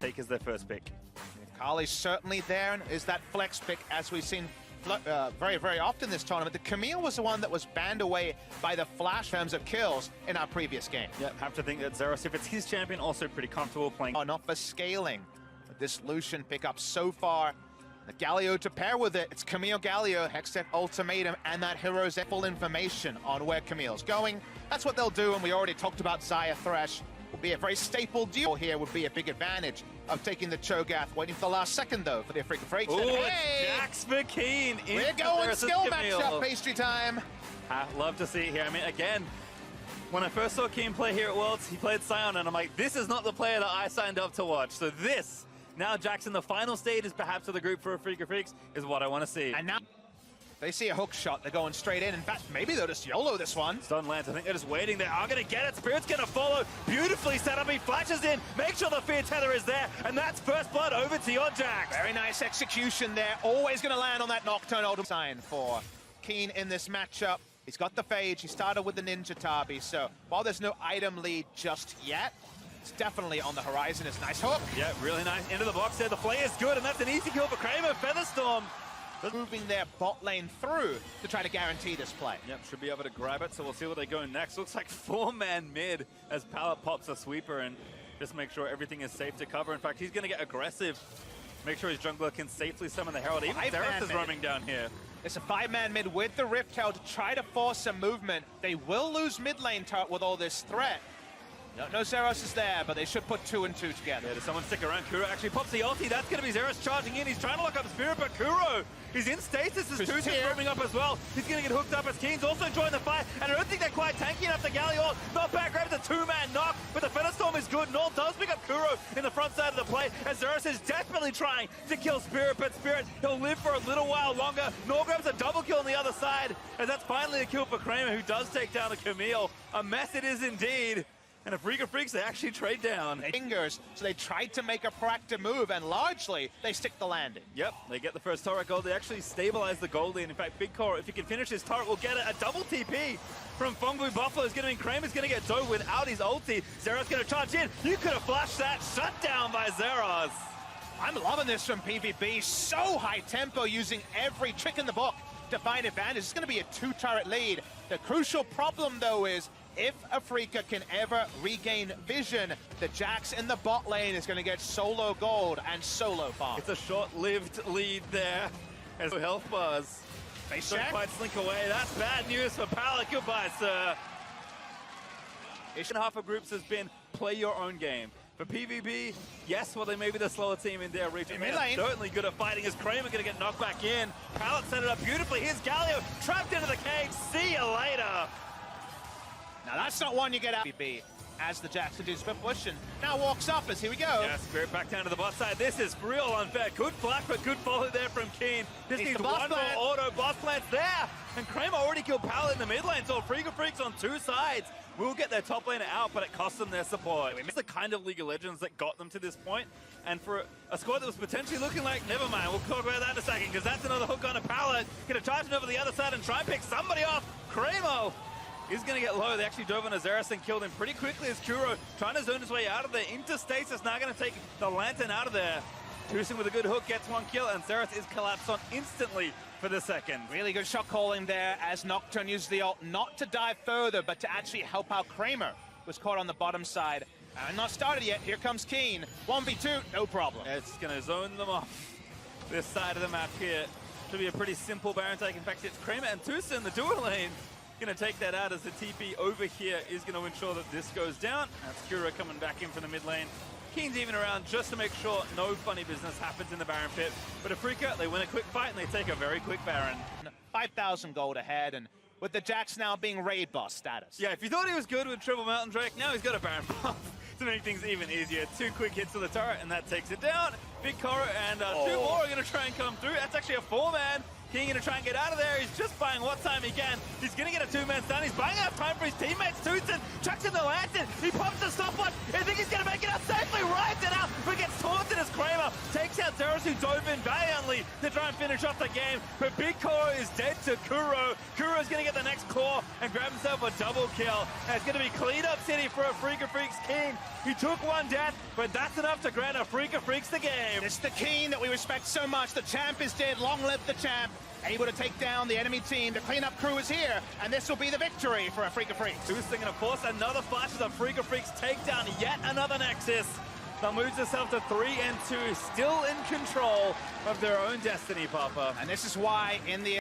take as their first pick. Kali's certainly there and is that flex pick, as we've seen very, very often this tournament. The Camille was the one that was banned away by the Flash in terms of kills in our previous game. Yeah, have to think that Zeros, if it's his champion, also pretty comfortable playing. Oh, not for scaling. But this Lucian pickup so far. The Galio to pair with it. It's Camille Galio, Hextech Ultimatum, and that hero's full information on where Camille's going. That's what they'll do, and we already talked about Xayah Thresh. Will be a very staple duo here, would be a big advantage of taking the Cho'Gath. Waiting for the last second, though, for the Afrika Freaks. Ooh, hey! Jax for Keen. We're going skill matchup, pastry time. I love to see it here. I mean, again, when I first saw Keen play here at Worlds, he played Sion, and I'm like, this is not the player that I signed up to watch. So this, now Jax in the final stage is perhaps of the group for Afrika Freaks, is what I want to see. And now they see a hook shot, they're going straight in. In fact, maybe they'll just YOLO this one. Stun lands, I think they're just waiting. They are going to get it. Spirit's going to follow. Beautifully set up. He flashes in. Make sure the Fear Tether is there. And that's first blood over to your Jax. Very nice execution there. Always going to land on that Nocturne ultimate sign for Keen in this matchup. He's got the Phage. He started with the Ninja Tabi. So while there's no item lead just yet, it's definitely on the horizon. It's a nice hook. Yeah, really nice. Into the box there. The play is good. And that's an easy kill for Kramer. Featherstorm moving their bot lane through to try to guarantee this play. Yep, should be able to grab it, so we'll see where they go next. Looks like 4-man mid as Pallet pops a sweeper and just make sure everything is safe to cover. In fact, he's going to get aggressive. Make sure his jungler can safely summon the Herald. Even Xerath is roaming down here. It's a 5-man mid with the Rift Herald to try to force some movement. They will lose mid lane turret with all this threat. No Zeros is there, but they should put 2 and 2 together. Yeah, does someone stick around? Kuro actually pops the ulti. That's going to be Zeros charging in. He's trying to lock up Spirit, but Kuro, he's in stasis as Tusa's roaming up as well. He's going to get hooked up as Keen's also joined the fight. And I don't think they're quite tanky enough to Galio. Not bad, grabs a 2-man knock, but the Featherstorm is good. Null does pick up Kuro in the front side of the play, as Zeros is desperately trying to kill Spirit, but Spirit, he'll live for a little while longer. Null grabs a double kill on the other side, and that's finally a kill for Kramer, who does take down the Camille. A mess it is indeed. And Afrika Freaks, they actually trade down. Fingers, so they tried to make a proactive move, and largely, they stick the landing. Yep, they get the first turret gold. They actually stabilize the gold lane. In fact, Big Core, if he can finish his turret, will get a double TP from Fongbu Buffalo. Is going to mean Kramer's going to get dove without his ulti. Zeros going to charge in. You could have flashed that. Shut down by Zeros. I'm loving this from PVB. So high tempo, using every trick in the book to find advantage. It's going to be a 2-turret lead. The crucial problem, though, is if Afrika can ever regain vision, the Jax in the bot lane is going to get solo gold and solo farm. It's a short-lived lead there as health bars. They don't quite slink away. That's bad news for Pallet. Goodbye, sir. Half of groups has been play your own game. For PVB, yes, well, they may be the slower team in their region. They're certainly good at fighting as Kramer going to get knocked back in. Pallet set it up beautifully. Here's Galio trapped into the cage. See you later. Now that's not one you get out of PVB, as the Jackson dudes been pushing. Now walks up as here we go. Yeah, Spirit back down to the bot side. This is real unfair. Good flash, but good follow there from Keen. Just needs one more auto. Boss plant's there. And Kramer already killed Pallet in the mid lane, so Afrika Freaks on 2 sides will get their top laner out, but it costs them their support. It's the kind of League of Legends that got them to this point. And for a squad that was potentially looking like, never mind, we'll talk about that in a second, because that's another hook on a Pallet. Gonna charge it over the other side and try and pick somebody off. Kramer is going to get low. They actually dove on Azaris and killed him pretty quickly as Kuro trying to zone his way out of there. Into stasis, now going to take the Lantern out of there. Tucson with a good hook gets 1 kill, and Xerath is collapsed on instantly for the second. Really good shot calling there as Nocturne used the ult not to dive further, but to actually help out Kramer. Was caught on the bottom side. And not started yet. Here comes Keen. 1v2, no problem. It's going to zone them off this side of the map here. Should be a pretty simple Baron take. In fact, it's Kramer and Tucson, the dual lane. Going to take that out as the TP over here is going to ensure that this goes down. That's Kuro coming back in from the mid lane. Keen's even around just to make sure no funny business happens in the Baron pit. But Afrika, they win a quick fight and they take a very quick Baron. 5,000 gold ahead, and with the Jax now being raid boss status. Yeah, if you thought he was good with Triple Mountain Drake, now he's got a Baron buff to make things even easier. 2 quick hits to the turret and that takes it down. Big Koro and 2 more are going to try and come through. That's actually a 4-man. King going to try and get out of there. He's just buying what time he can. He's going to get a 2-man stun. He's buying enough time for his teammates. Tucson chucks in the Lantern. He pops the stopwatch. I think he's going to make it out safely. Rides it out, but gets taunted as Kramer takes out Zero Heroes who dove in valiantly to try and finish off the game, but Big Koro is dead to Kuro. Kuro's gonna get the next core and grab himself a double kill. And it's gonna be clean up city for a Freaka Freaks King. He took one death, but that's enough to grant a Freaka Freaks the game. It's the Keen that we respect so much. The champ is dead. Long live the champ. Able to take down the enemy team. The cleanup crew is here, and this will be the victory for a Freaka Freaks. Boosting, and of course, another flash as a Freaka Freaks take down yet another Nexus. That moves itself to 3-2, still in control of their own destiny, Papa. And this is why in the